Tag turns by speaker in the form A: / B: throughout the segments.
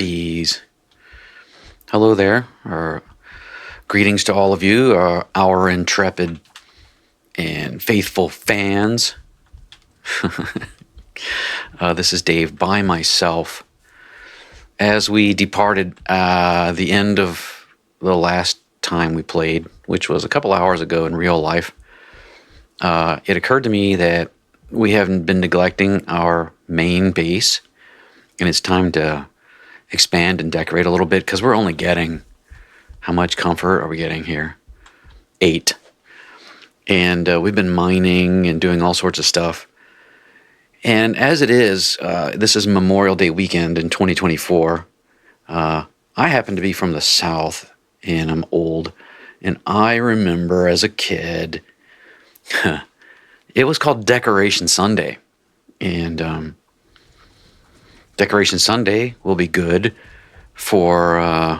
A: bees. Hello there, or greetings to all of you, our intrepid and faithful fans. This is Dave by myself. As we departed the end of the last time we played, which was a couple hours ago in real life, it occurred to me that we haven't been neglecting our main base, and it's time to expand and decorate a little bit, because we're only getting, how much comfort are we getting here? 8. And we've been mining and doing all sorts of stuff. And as it is, this is Memorial Day weekend in 2024. I happen to be from the South, and I'm old. And I remember as a kid, it was called Decoration Sunday. And Decoration Sunday will be good for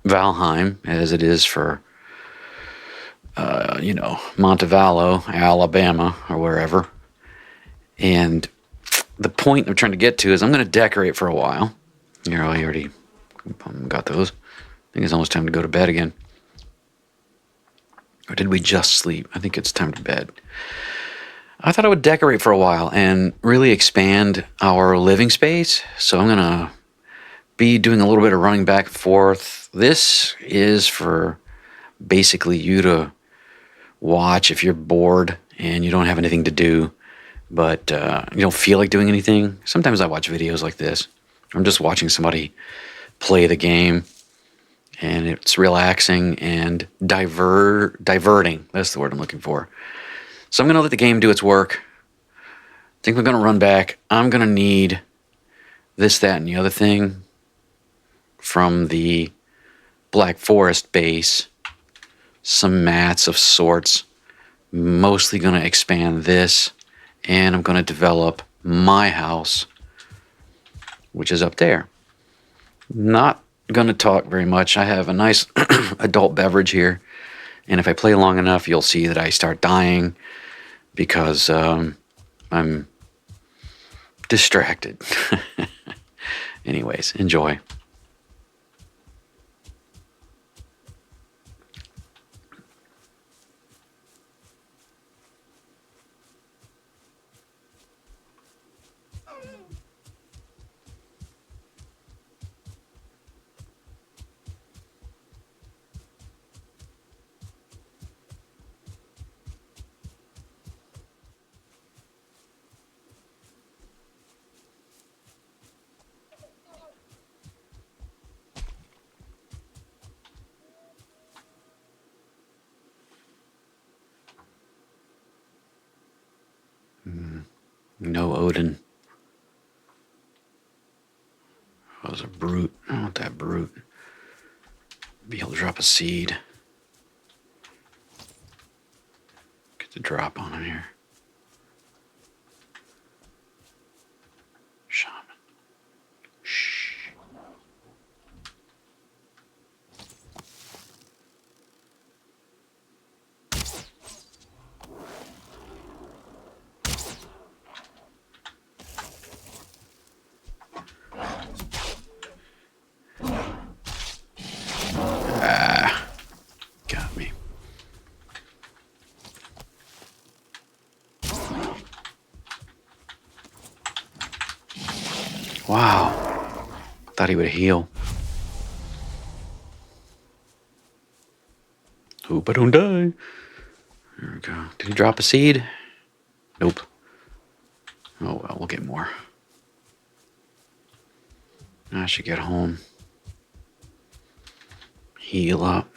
A: Valheim, as it is for, Montevallo, Alabama, or wherever. And the point I'm trying to get to is I'm going to decorate for a while. You already got those. I think it's almost time to go to bed again. Or did we just sleep? I think it's time to bed. I thought I would decorate for a while and really expand our living space. So I'm going to be doing a little bit of running back and forth. This is for basically you to watch if you're bored and you don't have anything to do, but you don't feel like doing anything. Sometimes I watch videos like this. I'm just watching somebody play the game, and it's relaxing and diverting. That's the word I'm looking for. So I'm going to let the game do its work. I think we're going to run back. I'm going to need this, that, and the other thing from the Black Forest base. Some mats of sorts. Mostly going to expand this. And I'm going to develop my house, which is up there. Not going to talk very much. I have a nice adult beverage here. And if I play long enough, you'll see that I start dying because I'm distracted. Anyways, enjoy. No Odin. That was a brute. I want that brute. Be able to drop a seed. Get the drop on him here. Shaman. Shh. Got me. Wow. Thought he would heal. Hope I don't die. There we go. Did he drop a seed? Nope. Oh well, we'll get more. I should get home. Heal up.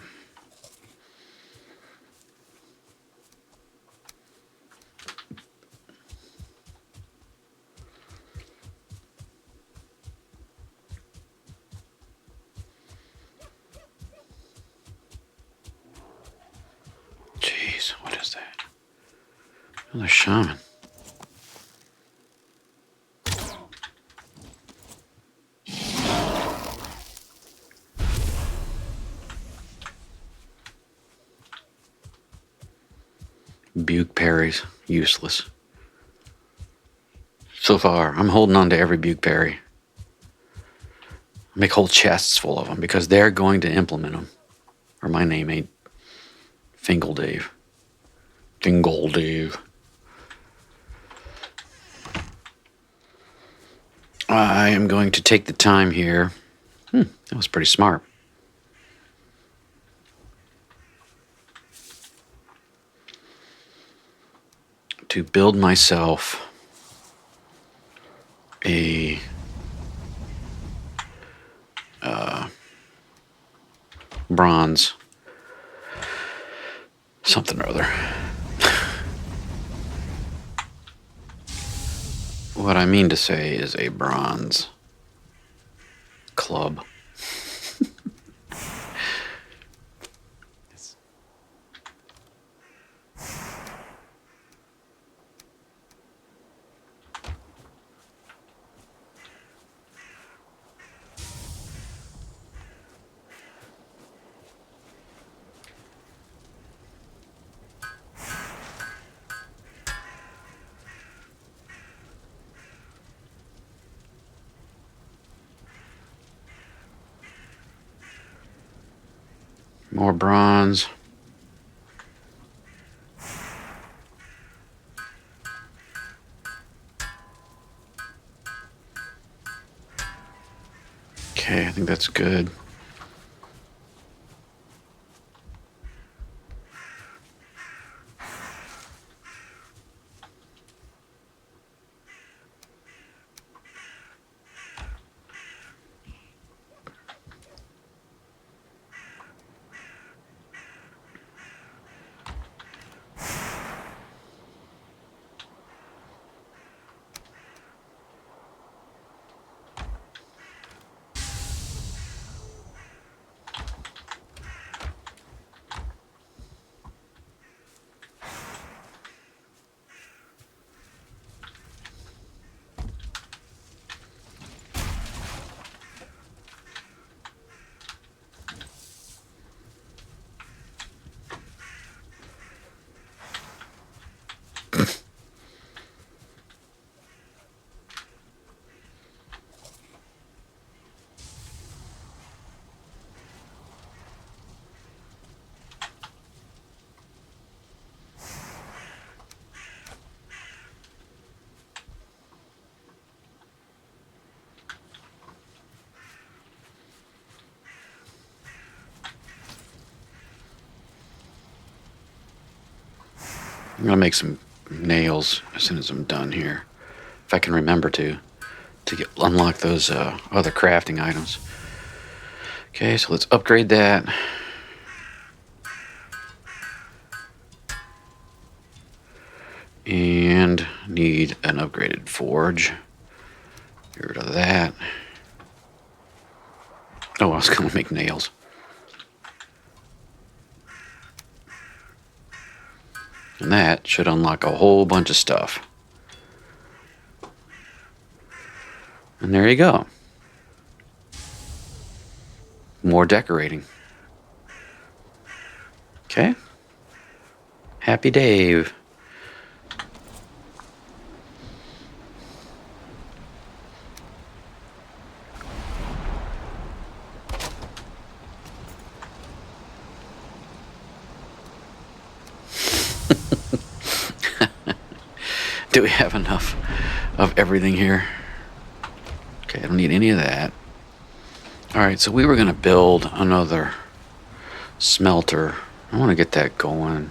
A: Jeez, what is that? Another shaman. Buke parries, useless. So far, I'm holding on to every Buke parry. Make whole chests full of them because they're going to implement them. Or my name ain't Fingal Dave. Fingal Dave. I am going to take the time here. That was pretty smart. To build myself a bronze something or other. What I mean to say is a bronze club. More bronze. Okay, I think that's good. I'm gonna make some nails as soon as I'm done here, if I can remember to unlock those other crafting items. Okay, so let's upgrade that. And need an upgraded forge. Get rid of that. Oh, I was gonna make nails. And that should unlock a whole bunch of stuff. And there you go. More decorating. Okay. Happy Dave. Do we have enough of everything here? Okay, I don't need any of that. Alright, so we were going to build another smelter. I want to get that going.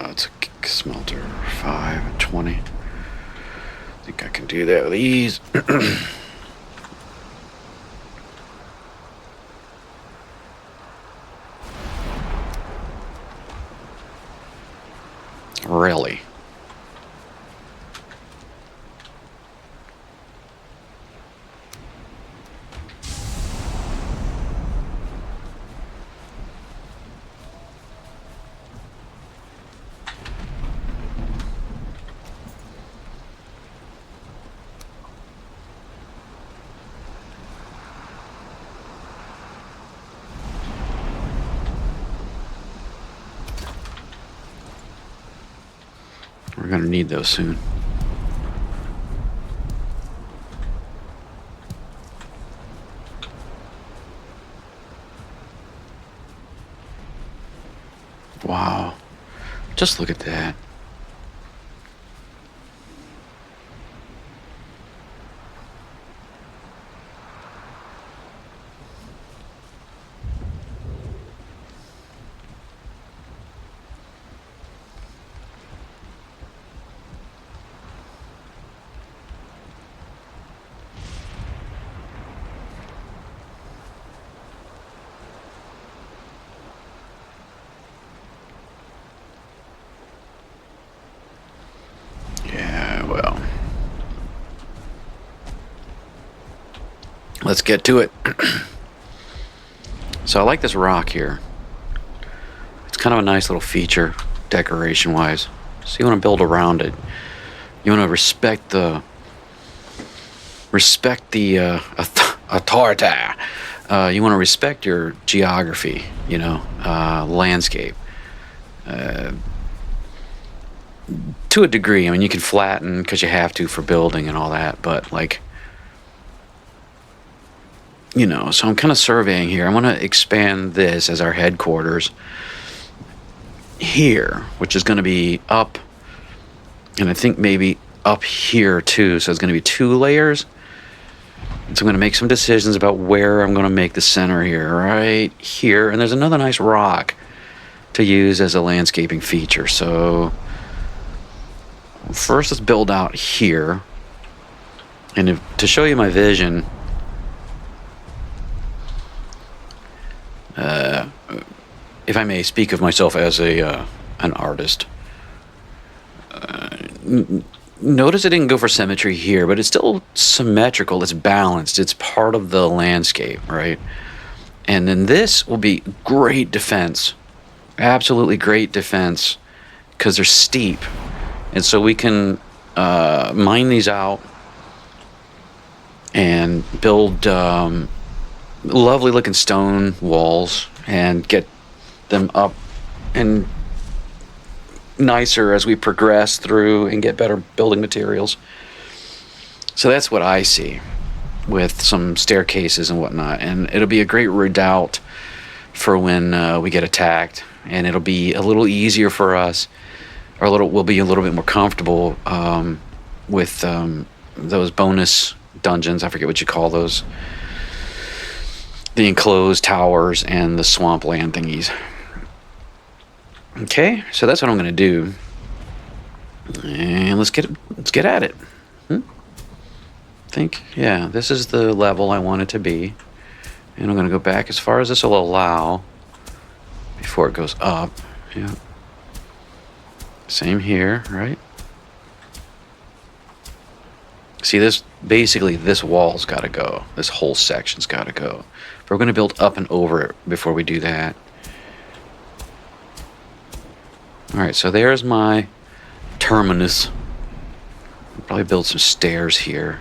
A: It's a smelter 5 and 20. I think I can do that with ease. Really? We're going to need those soon. Wow. Just look at that. Well, let's get to it. So I like this rock here. It's kind of a nice little feature, decoration-wise. So you want to build around it. You want to respect the authority. You want to respect your geography, landscape. To a degree. I mean, you can flatten because you have to for building and all that, but so I'm kind of surveying here. I want to expand this as our headquarters here, which is going to be up, and I think maybe up here too. So it's going to be 2 layers. And so I'm going to make some decisions about where I'm going to make the center here, right here. And there's another nice rock to use as a landscaping feature. So first, let's build out here. And to show you my vision, if I may speak of myself as an artist, notice I didn't go for symmetry here, but it's still symmetrical. It's balanced. It's part of the landscape, right? And then this will be great defense, absolutely great defense, because they're steep. And so we can mine these out and build lovely looking stone walls and get them up and nicer as we progress through and get better building materials. So that's what I see with some staircases and whatnot. And it'll be a great redoubt for when we get attacked. And it'll be a little easier for us, or we'll be a little bit more comfortable with those bonus dungeons. I forget what you call those. The enclosed towers and the swampland thingies. Okay, so that's what I'm going to do. And let's get at it. I think, yeah, this is the level I want it to be. And I'm going to go back as far as this will allow before it goes up. Yeah. Same here, right? See, this wall's got to go. This whole section's got to go. But we're going to build up and over it before we do that. All right, so there's my terminus. I'll probably build some stairs here.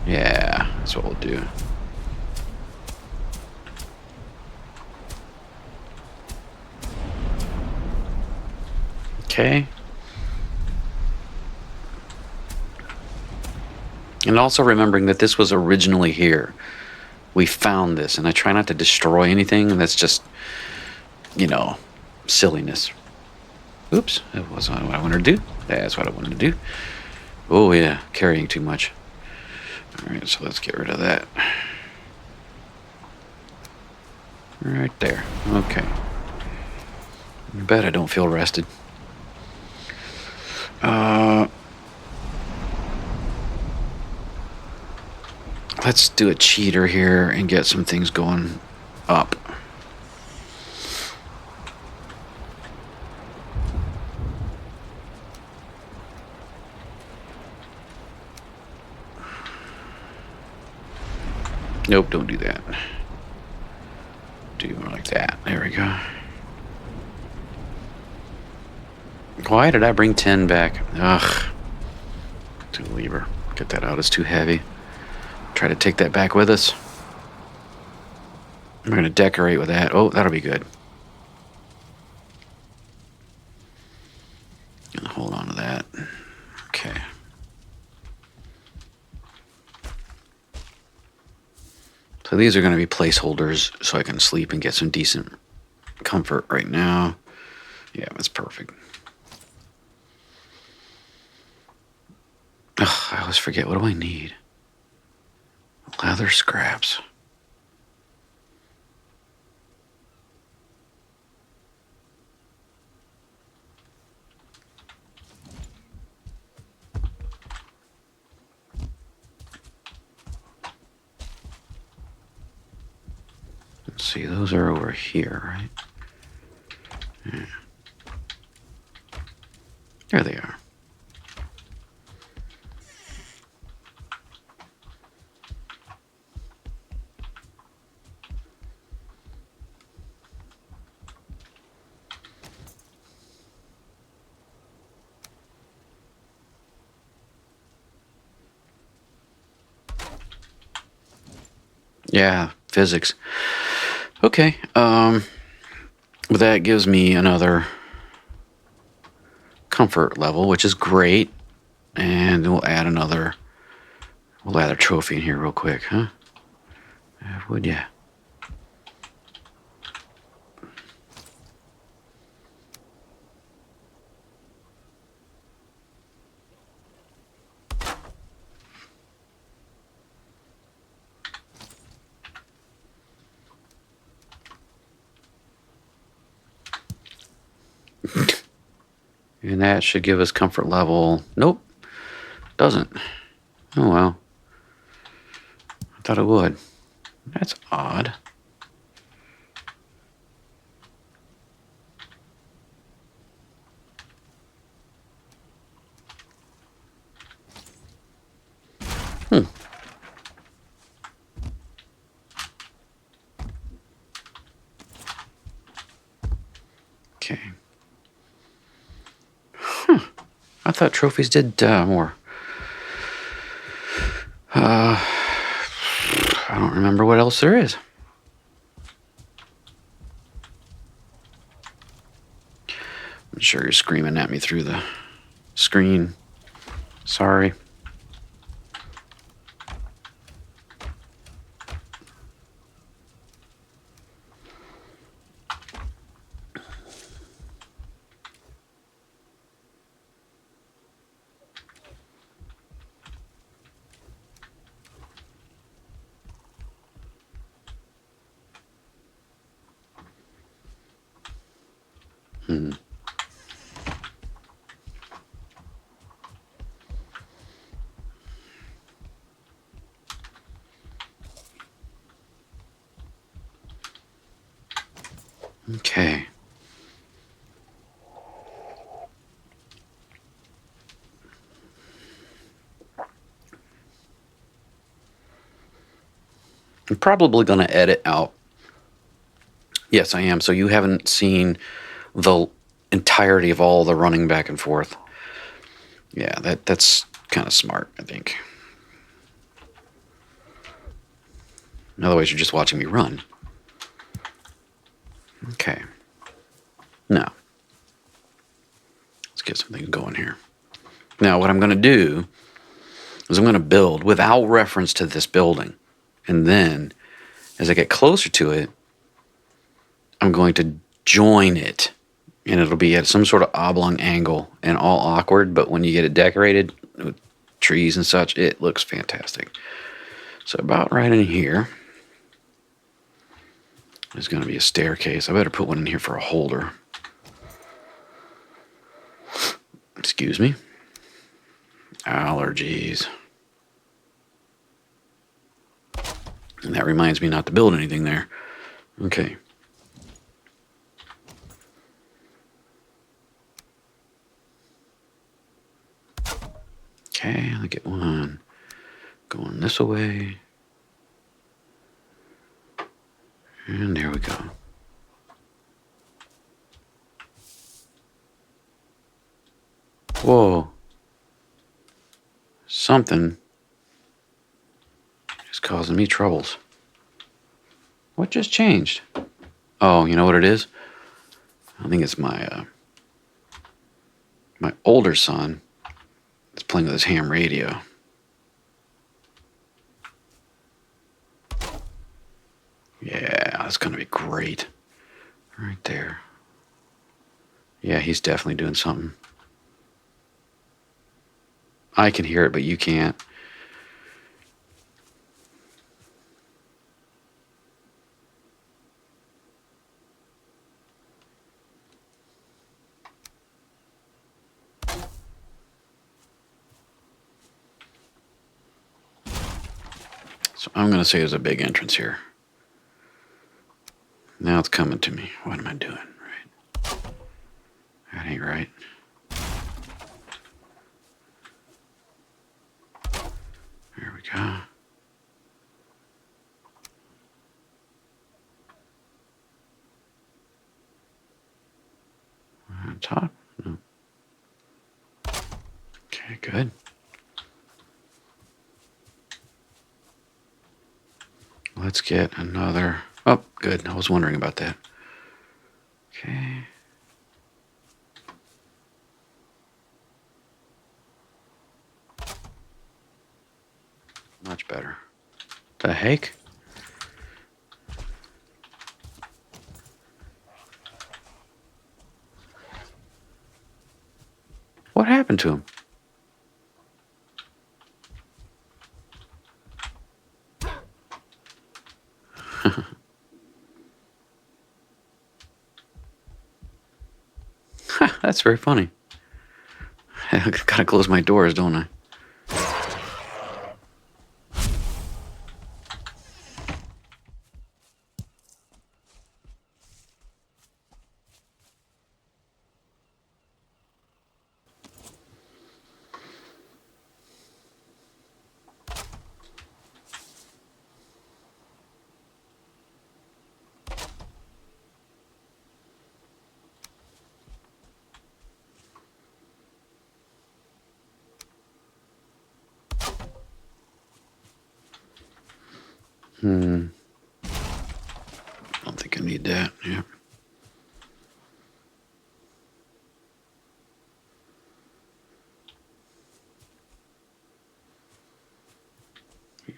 A: Yeah, that's what we'll do. Okay. And also remembering that this was originally here. We found this, and I try not to destroy anything. That's just, silliness. Oops, that wasn't what I wanted to do. That's what I wanted to do. Oh yeah, carrying too much. All right, so let's get rid of that. Right there. Okay. I bet I don't feel rested. Let's do a cheater here and get some things going up. Nope, don't do that. Do more like that. There we go. Why did I bring 10 back? Ugh. To the lever. Get that out. It's too heavy. Try to take that back with us. We're going to decorate with that. Oh, that'll be good. Hold on to that. Okay. So these are going to be placeholders so I can sleep and get some decent comfort right now. Yeah, that's perfect. Ugh, I always forget. What do I need? Leather scraps. Let's see, those are over here, right? Yeah. There they are. Yeah, physics. Okay, but that gives me another comfort level, which is great. And we'll add a trophy in here real quick, huh? Would ya? And that should give us comfort level. Nope, doesn't. Oh well. I thought it would. That's odd. Hmm. Okay. Huh. I thought trophies did more. I don't remember what else there is. I'm sure you're screaming at me through the screen. Sorry. Hmm. Okay. I'm probably going to edit out. Yes, I am. So you haven't seen the entirety of all the running back and forth. Yeah, that's kind of smart, I think. Otherwise, you're just watching me run. Okay. Now, let's get some things going here. Now, what I'm going to do is I'm going to build without reference to this building. And then, as I get closer to it, I'm going to join it. And it'll be at some sort of oblong angle and all awkward. But when you get it decorated with trees and such, it looks fantastic. So about right in here, there's going to be a staircase. I better put one in here for a holder. Excuse me. Allergies. And that reminds me not to build anything there. Okay. Okay, I'll get one going this way. And there we go. Whoa. Something is causing me troubles. What just changed? Oh, you know what it is? I think it's my My older son is playing with his ham radio. Yeah, that's going to be great. Right there. Yeah, he's definitely doing something. I can hear it, but you can't. So I'm going to say there's a big entrance here. Now it's coming to me. What am I doing? Right. That ain't right. There we go. On top? No. Okay, good. Let's get another. Oh, good. I was wondering about that. Okay. Much better. The heck? What happened to him? That's very funny. I gotta close my doors, don't I? I don't think I need that. Yeah. Yeah.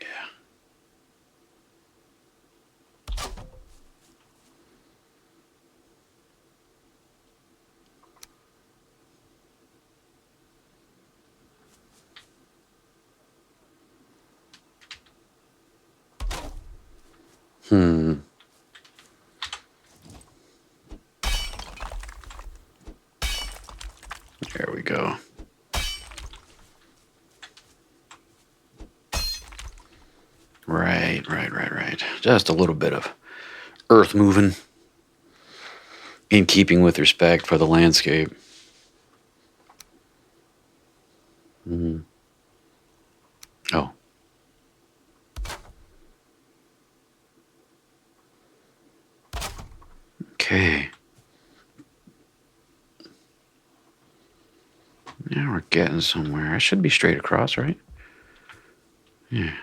A: There we go. Right. Just a little bit of earth moving in keeping with respect for the landscape. Oh. Okay. Now we're getting somewhere. I should be straight across, right? Yeah.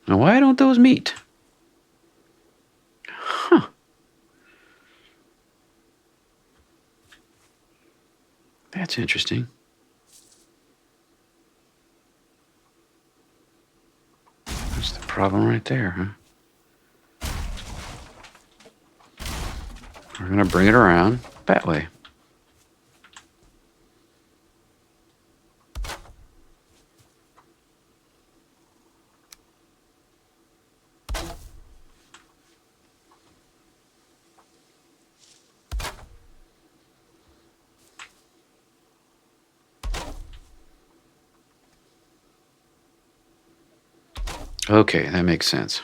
A: Now, why don't those meet? Huh. That's interesting. That's the problem right there, huh? We're going to bring it around that way. Okay, that makes sense.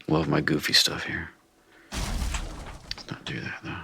A: Love my goofy stuff here. Let's not do that, though.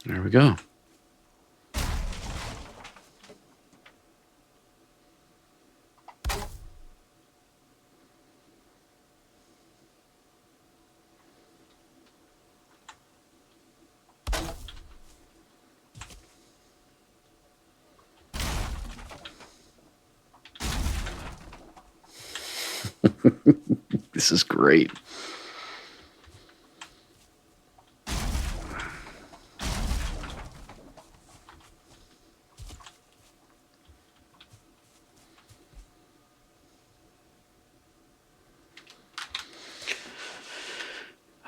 A: There we go. This is great.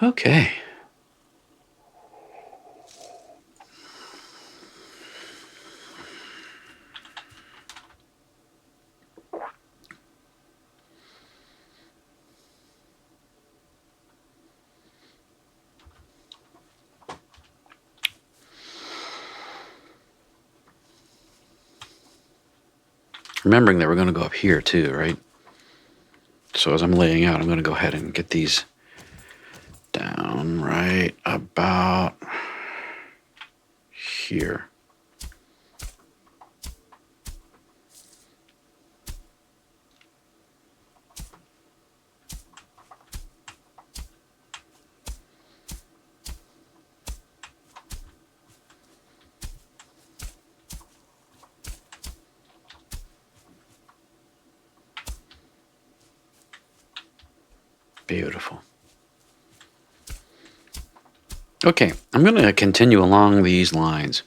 A: Okay. Remembering that we're going to go up here too, right? So as I'm laying out, I'm going to go ahead and get these down right about here. Beautiful. Okay, I'm going to continue along these lines,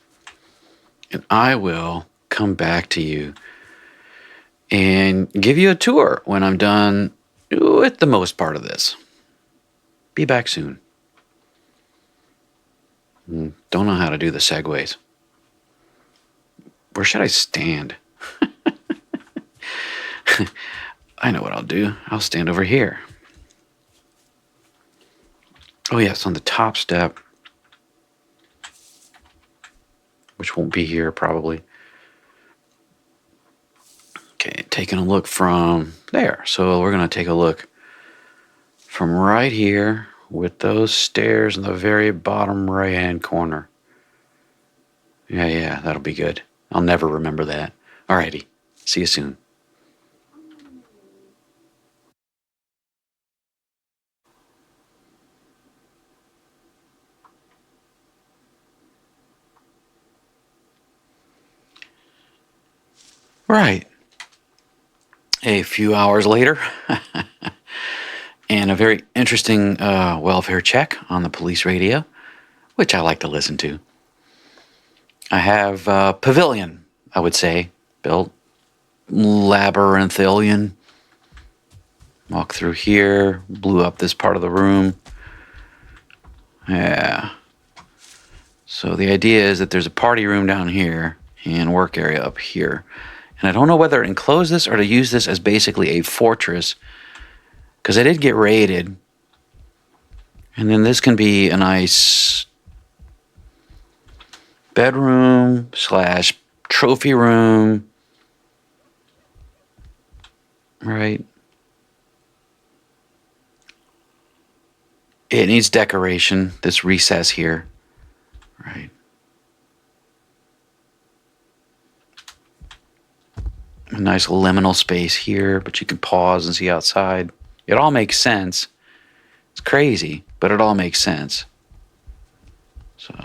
A: and I will come back to you and give you a tour when I'm done with the most part of this. Be back soon. Don't know how to do the segues. Where should I stand? I know what I'll do. I'll stand over here. Oh, yes, on the top step, which won't be here probably. Okay, taking a look from there. So we're going to take a look from right here with those stairs in the very bottom right-hand corner. Yeah, that'll be good. I'll never remember that. Alrighty, see you soon. Right. A few hours later, and a very interesting welfare check on the police radio, which I like to listen to. I have a pavilion, I would say, built labyrinthilian. Walk through here, blew up this part of the room. Yeah. So the idea is that there's a party room down here and work area up here. And I don't know whether to enclose this or to use this as basically a fortress, because I did get raided. And then this can be a nice bedroom / trophy room. Right. It needs decoration, this recess here. Right. A nice liminal space here, but you can pause and see outside. It all makes sense. It's crazy, but it all makes sense. So,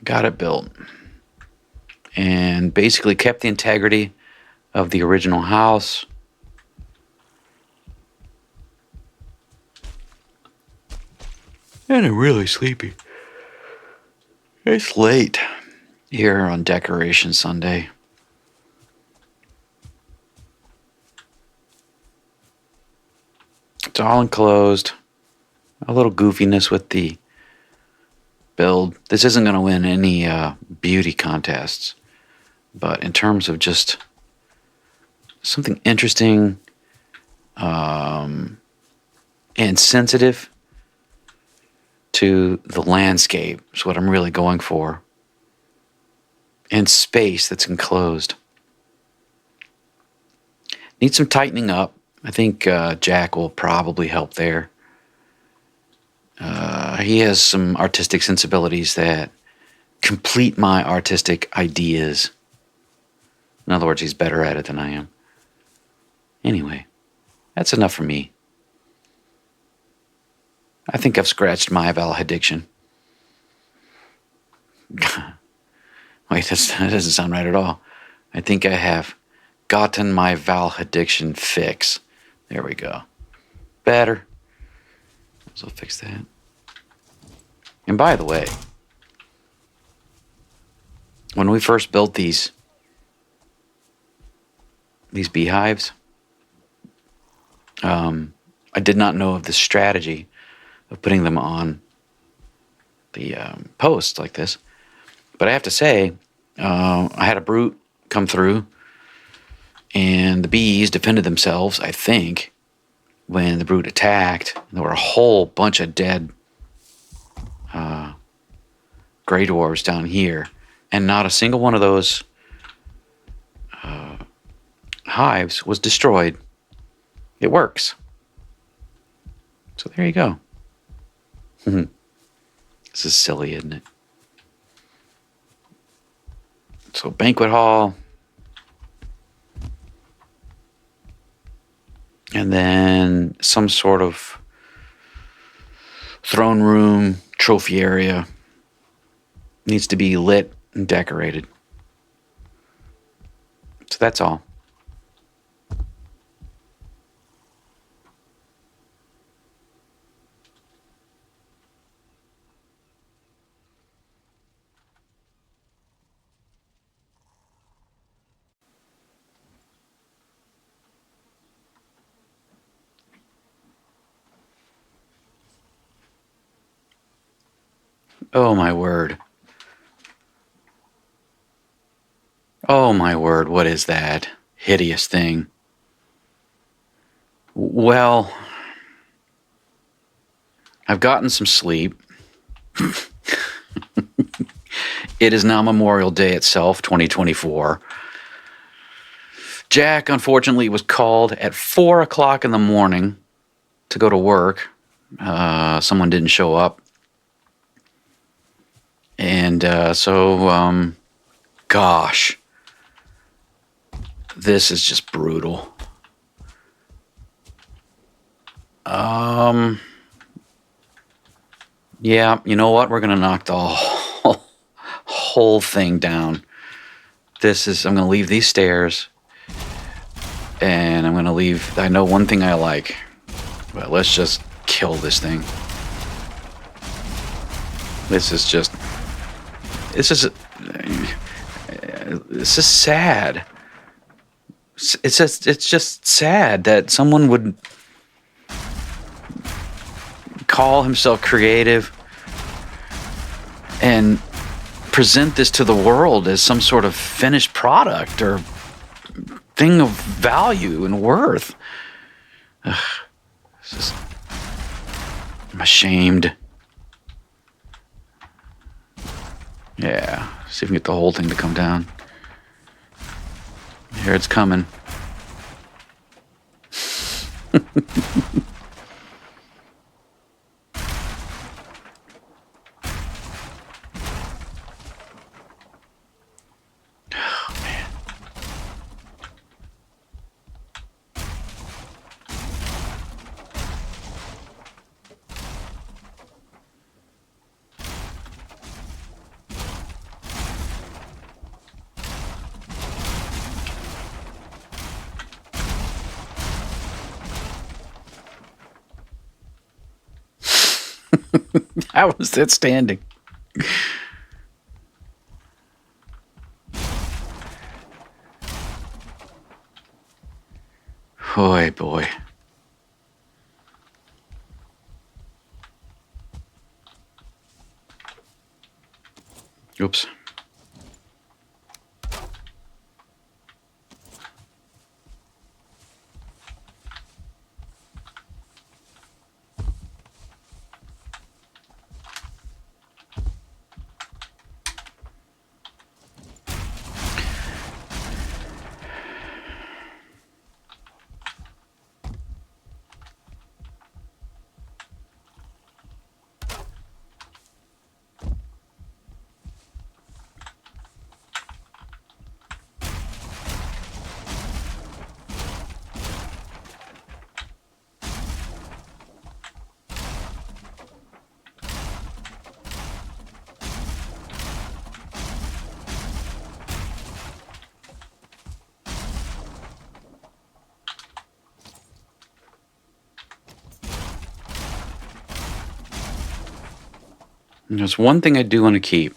A: got it built. And basically kept the integrity of the original house. And I'm really sleepy. It's late here on Decoration Sunday. It's all enclosed. A little goofiness with the build. This isn't going to win any beauty contests, but in terms of just something interesting and sensitive to the landscape is what I'm really going for. And space that's enclosed. Needs some tightening up. I think Jack will probably help there. He has some artistic sensibilities that complete my artistic ideas. In other words, he's better at it than I am. Anyway, that's enough for me. I think I've scratched my valediction. Wait, that doesn't sound right at all. I think I have gotten my valediction fix. There we go. Better. So I'll fix that. And by the way, when we first built these beehives, I did not know of the strategy of putting them on the posts like this. But I have to say, I had a brute come through, and the bees defended themselves, I think, when the brute attacked. There were a whole bunch of dead gray dwarves down here, and not a single one of those hives was destroyed. It works. So there you go. This is silly, isn't it? So banquet hall. And then some sort of throne room, trophy area. Needs to be lit and decorated. So that's all. Oh my word. Oh my word, what is that hideous thing? Well, I've gotten some sleep. It is now Memorial Day itself, 2024. Jack, unfortunately, was called at 4 o'clock in the morning to go to work. Someone didn't show up. And gosh, this is just brutal. Yeah, you know what? We're going to knock the whole thing down. I'm going to leave these stairs. And I'm going to leave, I know one thing I like. But let's just kill this thing. This is sad. It's just sad that someone would call himself creative and present this to the world as some sort of finished product or thing of value and worth. I'm ashamed. Yeah, see if we can get the whole thing to come down. Here it's coming. Oh, man. How was that standing? Boy, boy. Oops. There's one thing I do want to keep.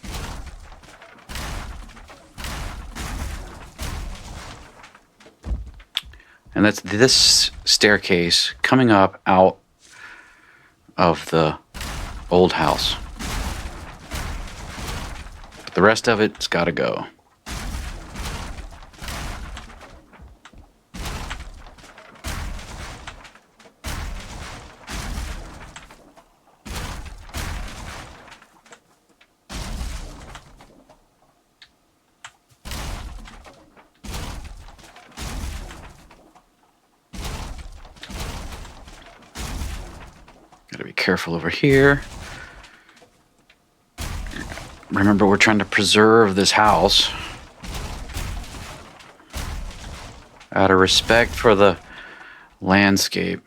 A: And that's this staircase coming up out of the old house. But the rest of it's got to go. Gotta be careful over here. Remember, we're trying to preserve this house out of respect for the landscape.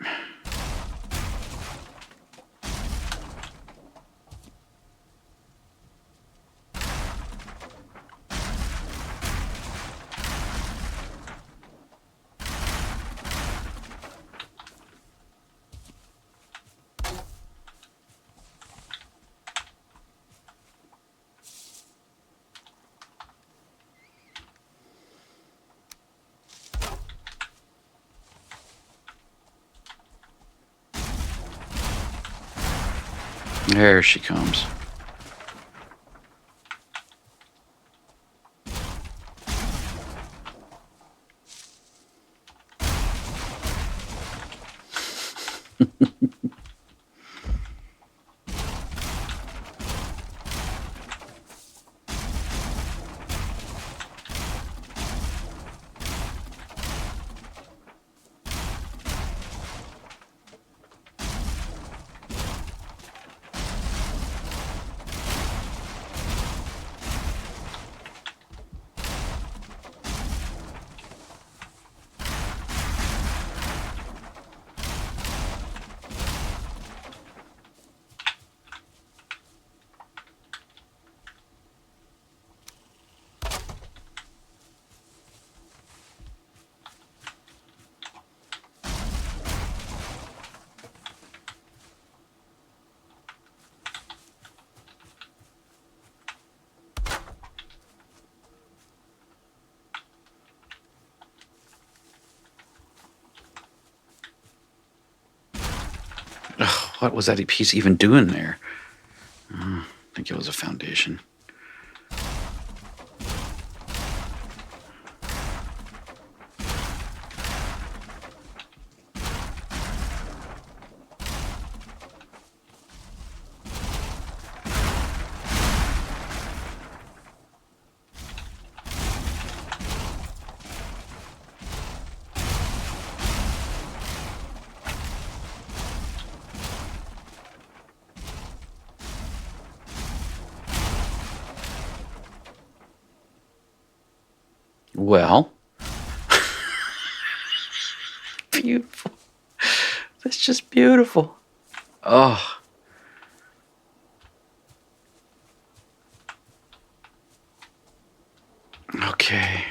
A: There she comes. Ugh, what was that piece even doing there? I think it was a foundation. Well, beautiful. That's just beautiful. Oh. Okay.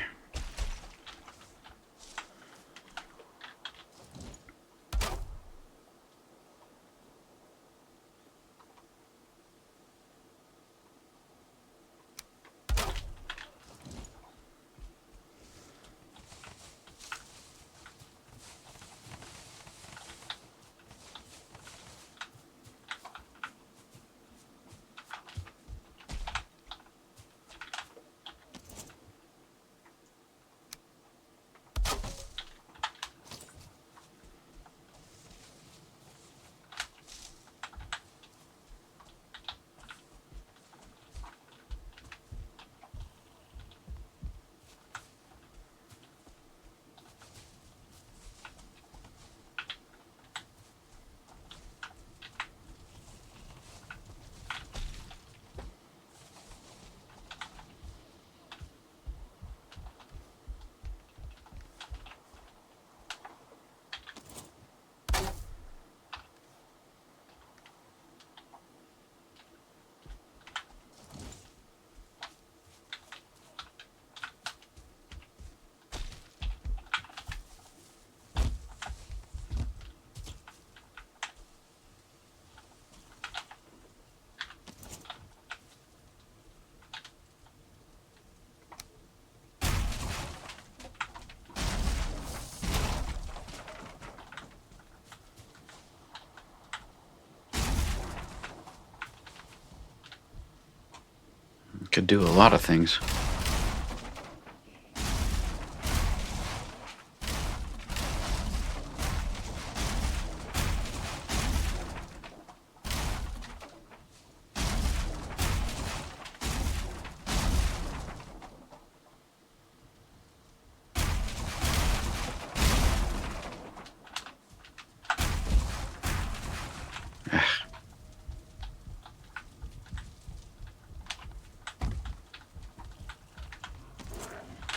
A: Could do a lot of things.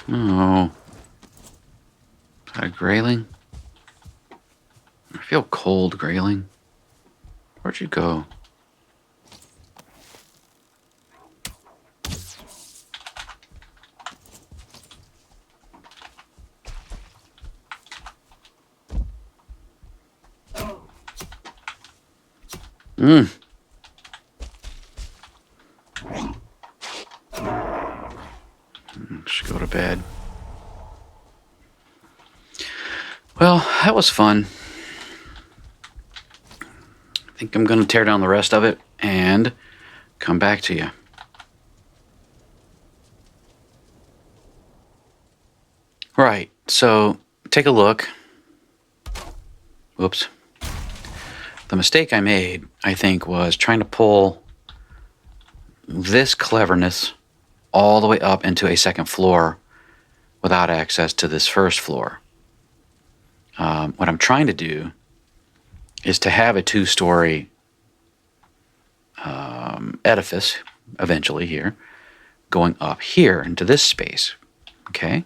A: Oh. Is that a grayling? I feel cold, grayling. Where'd you go? Just go to bed. Well, that was fun. I think I'm going to tear down the rest of it and come back to you. Right, so take a look. Whoops. The mistake I made, I think, was trying to pull this cleverness all the way up into a second floor without access to this first floor. What I'm trying to do is to have a two-story edifice eventually here going up here into this space. Okay?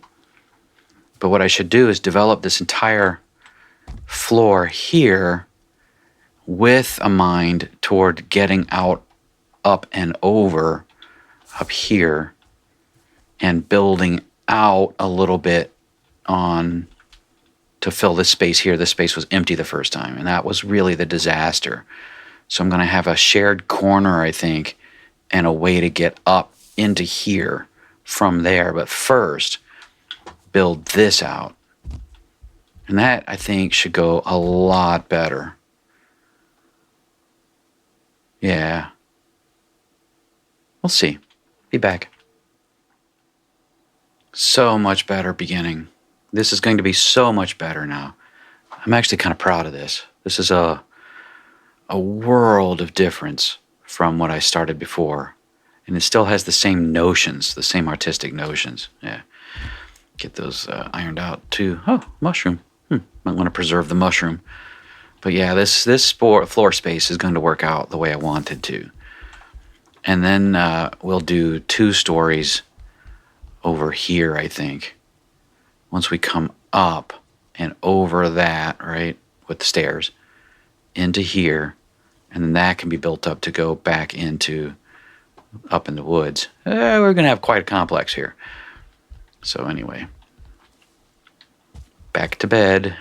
A: But what I should do is develop this entire floor here with a mind toward getting out, up and over up here and building out a little bit on to fill this space here. This space was empty the first time, and that was really the disaster. So I'm going to have a shared corner, I think, and a way to get up into here from there. But first, build this out. And that, I think, should go a lot better. Yeah. We'll see. Be back. So much better beginning. This is going to be so much better now. I'm actually kind of proud of this. This is a world of difference from what I started before. And it still has the same notions, the same artistic notions. Yeah. Get those ironed out too. Oh, mushroom. Might want to preserve the mushroom. But yeah, this floor space is going to work out the way I wanted to. And then we'll do 2 stories over here, I think. Once we come up and over that, right, with the stairs, into here, and then that can be built up to go back into, up in the woods. We're going to have quite a complex here. So anyway, back to bed.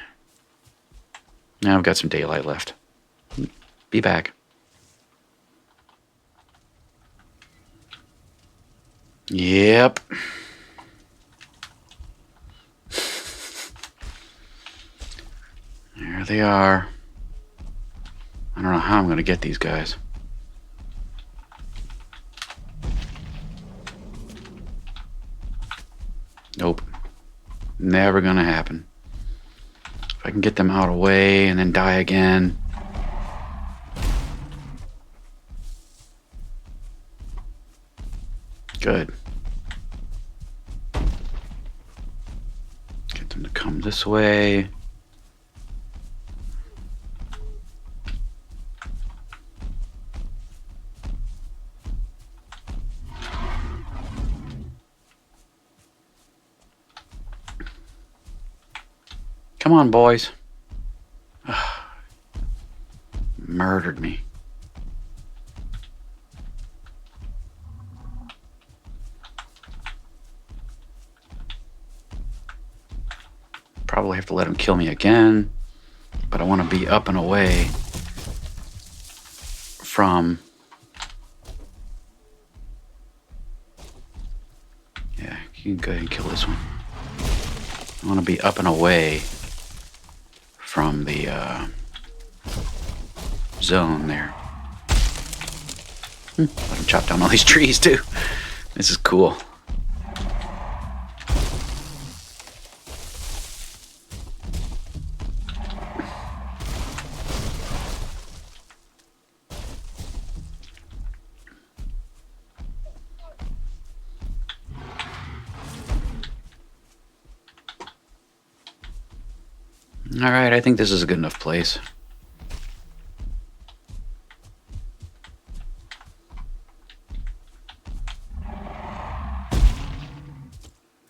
A: Now I've got some daylight left. Be back. Yep. There they are. I don't know how I'm going to get these guys. Nope. Never going to happen. If I can get them out of the way and then die again. Good. Get them to come this way. Come on, boys. Murdered me. Probably have to let him kill me again, but I want to be up and away from... Yeah, you can go ahead and kill this one. I want to be up and away from the zone there. Let him chop down all these trees too. This is cool. All right, I think this is a good enough place.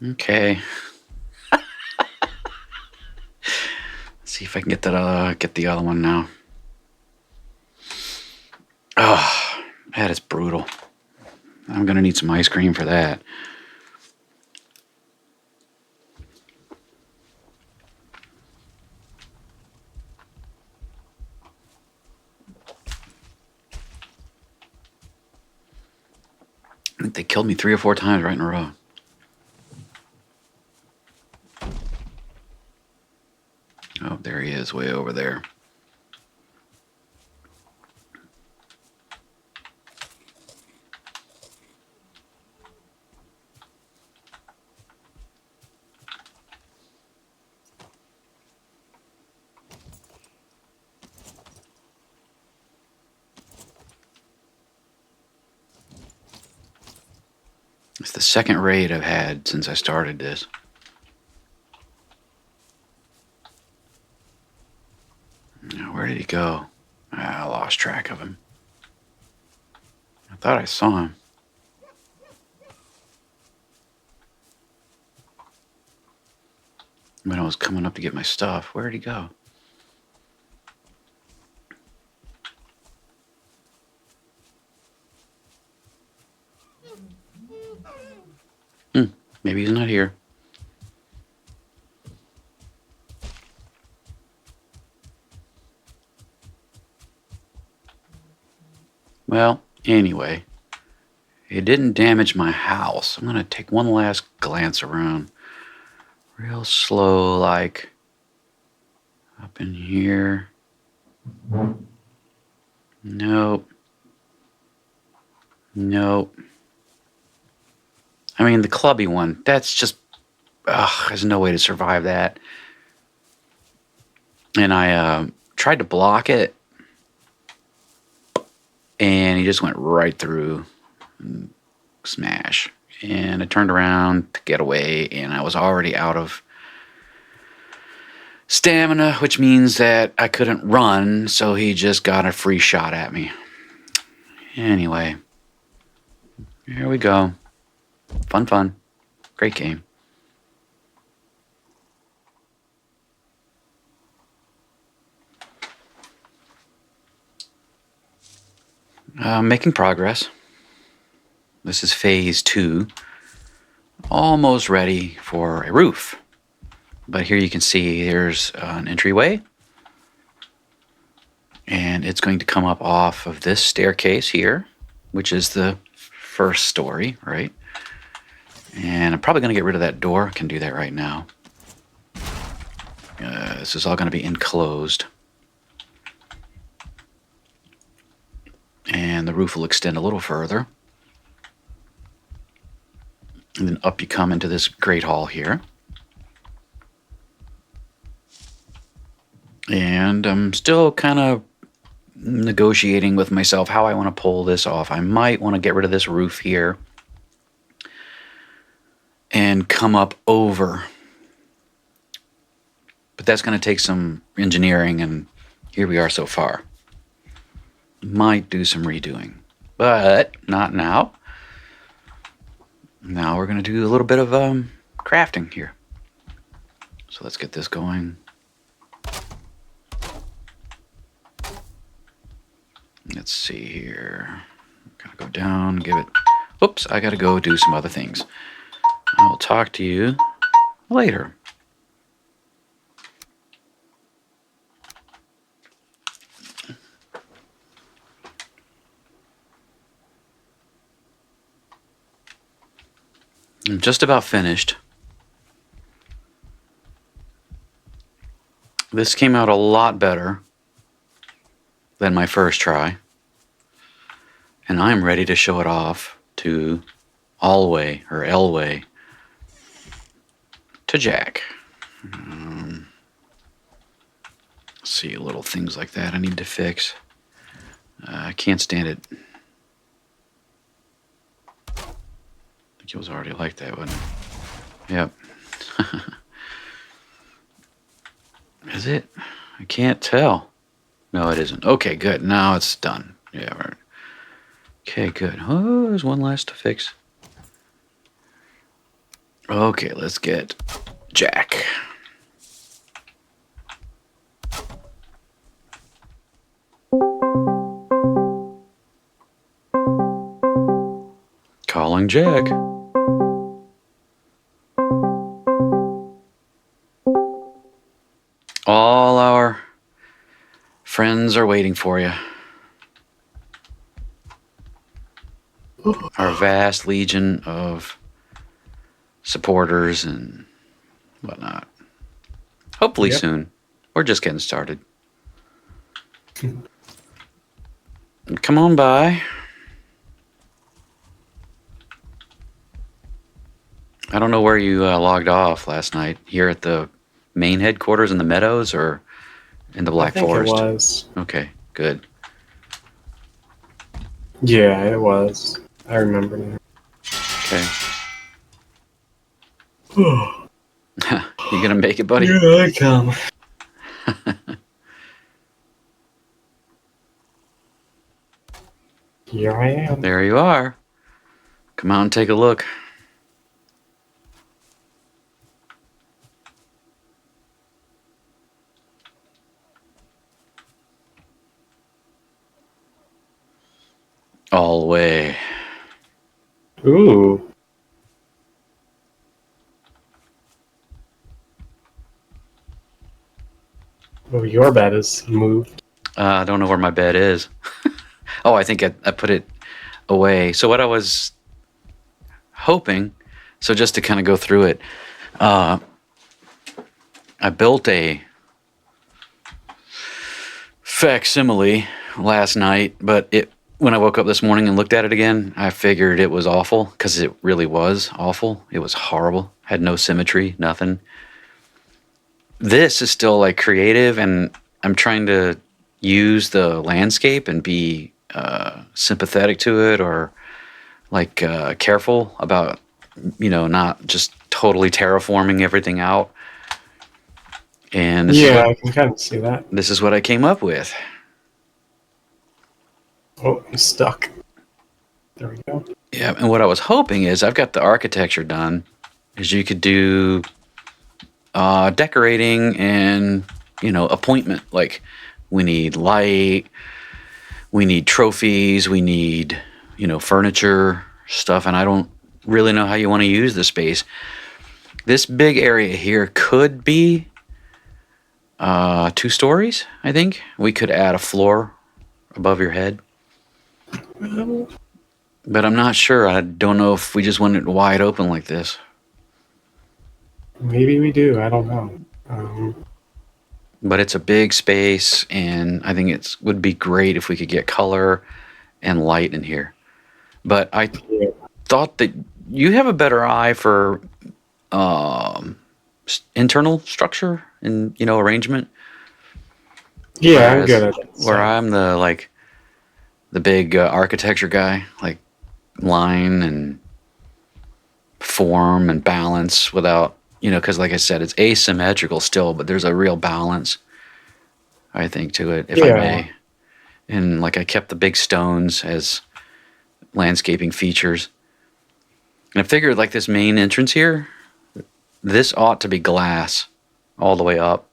A: Okay. Let's see if I can get that. Get the other one now. Oh, that is brutal. I'm gonna need some ice cream for that. I think they killed me 3 or 4 times right in a row. Oh, there he is, way over there. It's the second raid I've had since I started this. Now, where did he go? I lost track of him. I thought I saw him. When I was coming up to get my stuff, where did he go? Maybe he's not here. Well, anyway, it didn't damage my house. I'm gonna take one last glance around. Real slow, like up in here. Nope. Nope. I mean, the clubby one, that's just, there's no way to survive that. And I tried to block it, and he just went right through and smash. And I turned around to get away, and I was already out of stamina, which means that I couldn't run, so he just got a free shot at me. Anyway, here we go. Fun. Great game. Making progress. This is phase 2. Almost ready for a roof. But here you can see there's an entryway. And it's going to come up off of this staircase here, which is the first story, right? And I'm probably going to get rid of that door. I can do that right now. This is all going to be enclosed. And the roof will extend a little further. And then up you come into this great hall here. And I'm still kind of negotiating with myself how I want to pull this off. I might want to get rid of this roof here and come up over. But that's going to take some engineering, and here we are so far. Might do some redoing, but not now. Now we're going to do a little bit of crafting here. So let's get this going. Let's see here. Gotta go down, give it. Oops, I gotta go do some other things. I will talk to you later. I'm just about finished. This came out a lot better than my first try. And I'm ready to show it off to Allway or Elway to Jack. See, little things like that I need to fix. I can't stand it. I think it was already like that, wasn't it? Yep. Is it? I can't tell. No, it isn't. Okay, good. Now it's done. Yeah, right. Okay, good. Oh, there's one last to fix. Okay, let's get Jack. Calling Jack. All our friends are waiting for you. Our vast legion of supporters and whatnot. Hopefully soon. We're just getting started. Come on by. I don't know where you logged off last night. Here at the main headquarters in the Meadows or in the Black Forest?
B: It was.
A: Okay, good.
B: Yeah, it was. I remember now.
A: Okay. You gonna make it, buddy?
B: Here I come. Here I am.
A: There you are. Come out and take a look. All the way.
B: Ooh. Oh, your bed is moved.
A: I don't know where my bed is. Oh, I think I put it away. So what I was hoping, so just to kind of go through it, I built a facsimile last night, but when I woke up this morning and looked at it again, I figured it was awful, because it really was awful. It was horrible. Had no symmetry, nothing. This is still like creative, and I'm trying to use the landscape and be sympathetic to it, or like careful about, not just totally terraforming everything out. And
B: I can kind of see that.
A: This is what I came up with.
B: Oh, I'm stuck. There we go.
A: Yeah, and what I was hoping is I've got the architecture done, is you could do decorating and, appointment. Like, we need light, we need trophies, we need, furniture, stuff, and I don't really know how you want to use the space. This big area here could be 2 stories, I think. We could add a floor above your head. But I'm not sure. I don't know if we just want it wide open like this.
B: Maybe we do. I don't know.
A: But it's a big space, and I think it would be great if we could get color and light in here. But I thought that you have a better eye for internal structure and, arrangement.
B: Yeah, I'm good at it.
A: Where I'm the big architecture guy, like line and form and balance without, because like I said, it's asymmetrical still, but there's a real balance, I think, to it, if I may. And like I kept the big stones as landscaping features. And I figured like this main entrance here, this ought to be glass all the way up.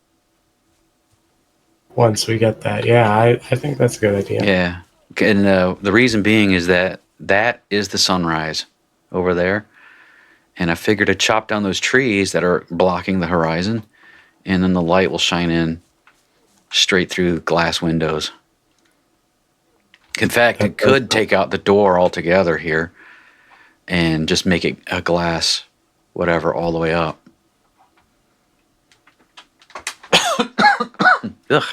B: Once we get that, I think that's a good idea.
A: Yeah. And the reason being is that is the sunrise over there. And I figured to chop down those trees that are blocking the horizon, and then the light will shine in straight through glass windows. In fact, it could take out the door altogether here and just make it a glass, whatever, all the way up. Ugh.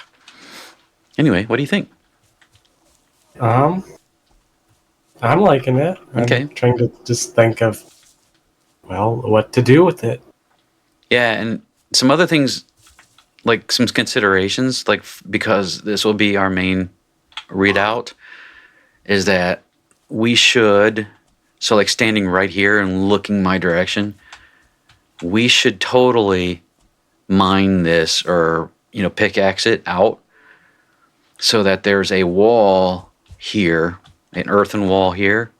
A: Anyway, what do you think?
B: I I'm liking it. I'm
A: Okay.
B: trying to just think of, well, what to do with it.
A: Yeah, and some other things, like some considerations, like because this will be our main readout, is that we should, so like standing right here and looking my direction, we should totally mine this or, pickaxe it out so that there's a wall here, an earthen wall here,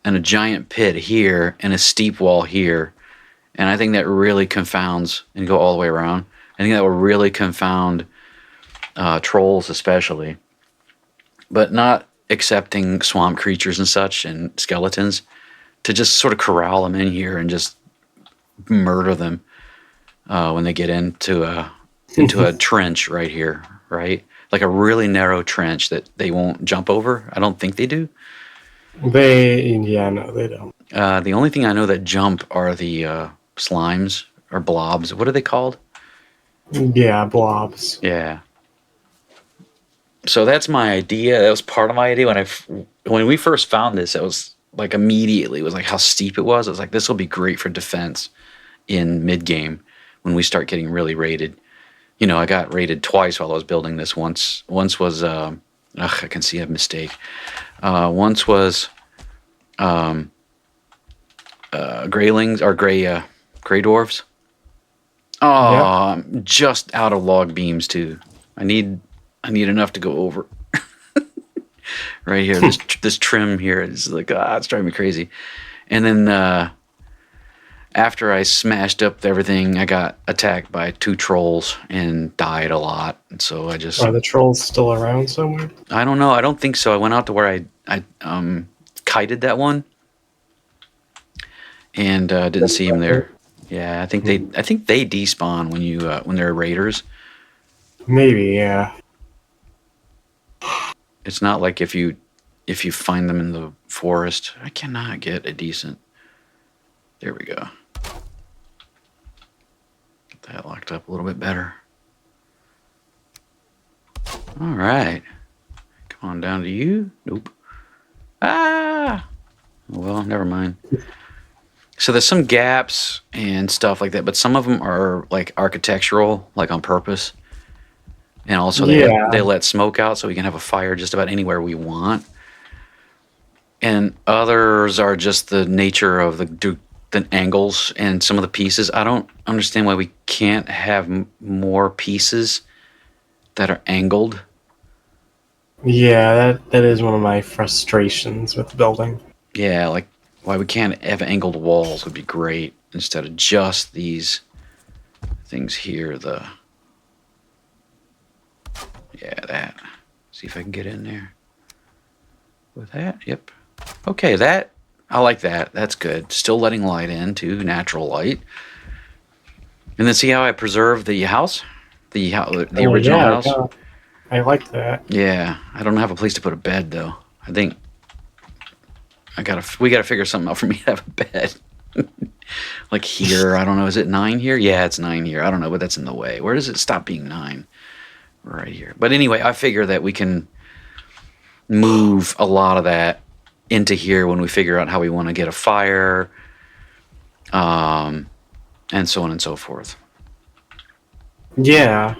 A: and a giant pit here, and a steep wall here. And I think that really confounds, and go all the way around. I think that will really confound trolls, especially, but not accepting swamp creatures and such and skeletons, to just sort of corral them in here and just murder them when they get into a trench right here, right? Like a really narrow trench that they won't jump over. I don't think they do.
B: No, they don't.
A: The only thing I know that jump are the slimes or blobs. What are they called?
B: Yeah, blobs.
A: Yeah. So that's my idea. That was part of my idea when we first found this. It was like immediately, it was like how steep it was. I was like, this will be great for defense in mid game when we start getting really raided. I got raided twice while I was building this. Once was I can see a mistake. Once was graylings or gray dwarves. Oh, I'm just out of log beams too. I need enough to go over. Right here, this trim here is like, it's driving me crazy. And then after I smashed up everything, I got attacked by 2 trolls and died a lot. And so I just...
B: Are the trolls still around somewhere?
A: I don't know. I don't think so. I went out to where I kited that one, and didn't see him there. Yeah, I think they despawn when they're raiders.
B: Maybe, yeah.
A: It's not like if you find them in the forest. I cannot get a decent... There we go. Get that locked up a little bit better. All right. Come on down to you. Nope. Ah! Well, never mind. So there's some gaps and stuff like that, but some of them are like architectural, like on purpose. And also they let smoke out so we can have a fire just about anywhere we want. And others are just the nature of the angles and some of the pieces. I don't understand why we can't have more pieces that are angled.
B: Yeah, that is one of my frustrations with building.
A: Yeah, like why we can't have angled walls would be great instead of just these things here. That. See if I can get in there with that. Yep. Okay, that I like that. That's good. Still letting light in too, natural light. And then see how I preserve the house, the original house.
B: Yeah, I like that.
A: Yeah, I don't have a place to put a bed though. I think we gotta figure something out for me to have a bed. Like here, I don't know. Is it 9 here? Yeah, it's 9 here. I don't know, but that's in the way. Where does it stop being 9? Right here. But anyway, I figure that we can move a lot of that into here when we figure out how we want to get a fire, and so on and so forth.
B: Yeah.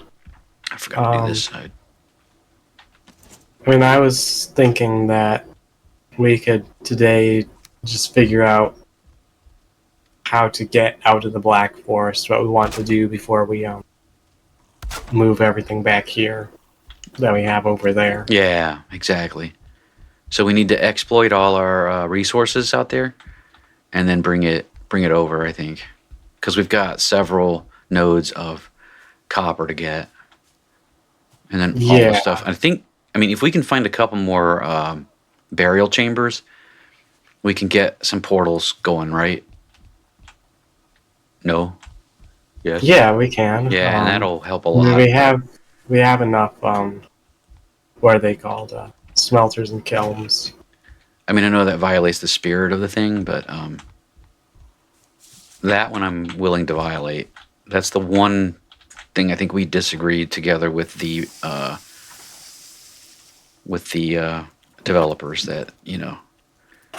A: I forgot to do this side.
B: I mean, I was thinking that we could today just figure out how to get out of the Black Forest, what we want to do before we move everything back here that we have over there.
A: Yeah, exactly. So we need to exploit all our resources out there, and then bring it over. I think because we've got several nodes of copper to get, and then all the stuff. I mean, if we can find a couple more burial chambers, we can get some portals going, right? No. Yes.
B: Yeah, we can.
A: Yeah, and that'll help a lot.
B: We have enough. What are they called? Smelters and kilns.
A: I mean, I know that violates the spirit of the thing, but that one I'm willing to violate. That's the one thing I think we disagreed together with the developers, that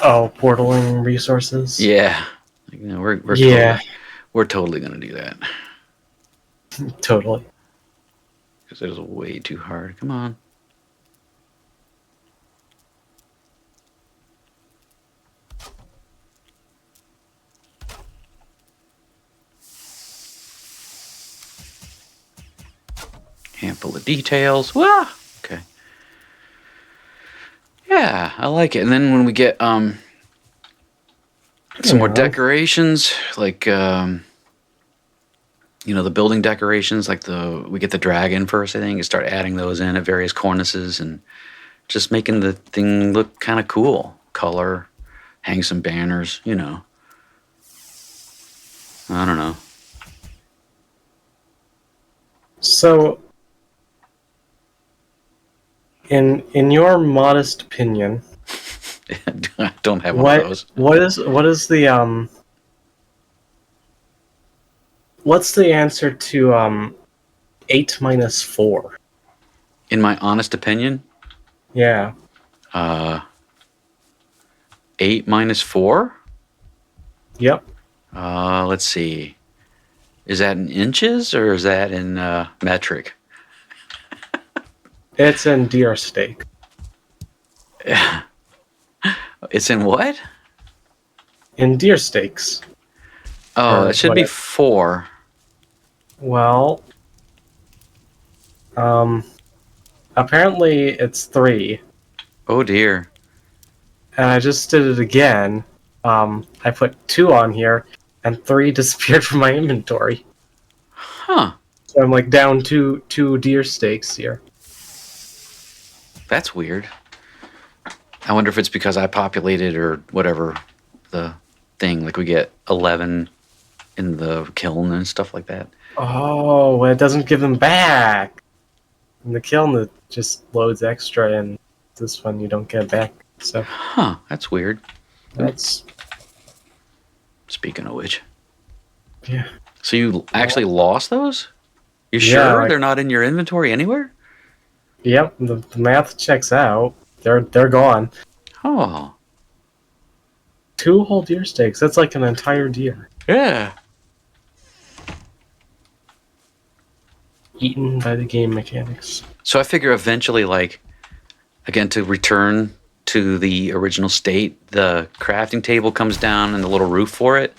B: Oh, portaling resources.
A: Yeah,
B: Yeah,
A: we're totally gonna do that
B: totally.
A: because it is way too hard. Come on. Handful of details. Wah! Okay. Yeah, I like it. And then when we get some more
B: Yeah.
A: decorations, like the building decorations, like we get the dragon first, I think, and start adding those in at various cornices and just making the thing look kind of cool. Color, hang some banners, I don't know.
B: So, in your modest opinion,
A: I don't have one of those.
B: what is the what's the answer to 8 minus 4?
A: In my honest opinion,
B: Yeah.
A: 8 minus 4?
B: Yep.
A: Let's see. Is that in inches or is that in metric?
B: It's in deer steak.
A: It's in what?
B: In deer steaks.
A: Oh,
B: Or
A: it should be
B: whatever.
A: 4.
B: Well, apparently it's 3.
A: Oh dear.
B: And I just did it again. I put 2 on here, and 3 disappeared from my inventory.
A: Huh.
B: So I'm like down two deer steaks here.
A: That's weird. I wonder if it's because I populated or whatever the thing. Like we get 11 in the kiln and stuff like that.
B: Oh, it doesn't give them back. In the kiln, it just loads extra, and this one you don't get back. So
A: Huh. That's weird.
B: that's
A: Speaking of which.
B: yeah.
A: So you actually lost those? You
B: Yeah,
A: sure
B: like-
A: they're not in your inventory anywhere?
B: Yep, the math checks out. They're gone.
A: Oh.
B: 2 whole deer steaks. That's like an entire deer
A: Yeah.
B: eaten by the game mechanics.
A: So I figure eventually, like, again, to return to the original state, the crafting table comes down and the little roof for it,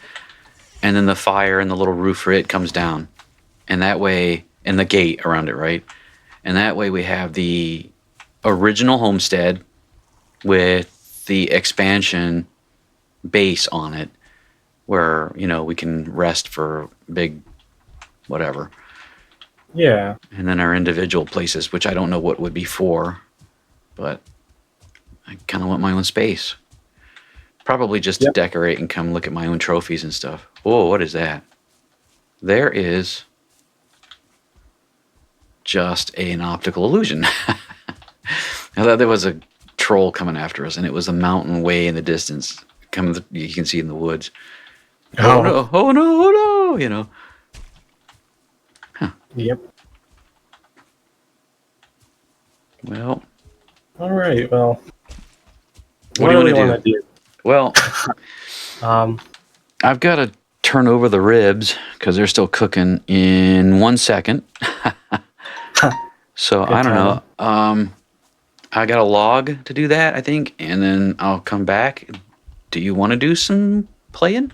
A: and then the fire and the little roof for it comes down. And that way, and the gate around it, right? And that way we have the original homestead with the expansion base on it where, we can rest for big whatever.
B: Yeah.
A: And then our individual places, which I don't know what would be for, but I kind of want my own space. Probably just to decorate and come look at my own trophies and stuff. Whoa, what is that? There is just an optical illusion. I thought there was a troll coming after us, and it was a mountain way in the distance. You can see in the woods. Oh no! Oh no! Oh no! Huh.
B: Yep.
A: Well.
B: All right. Well.
A: What do you want to
B: do?
A: Well, I've got to turn over the ribs because they're still cooking in 1 second. So I don't know. I got a log to do that, I think, and then I'll come back. Do you want to do some playing?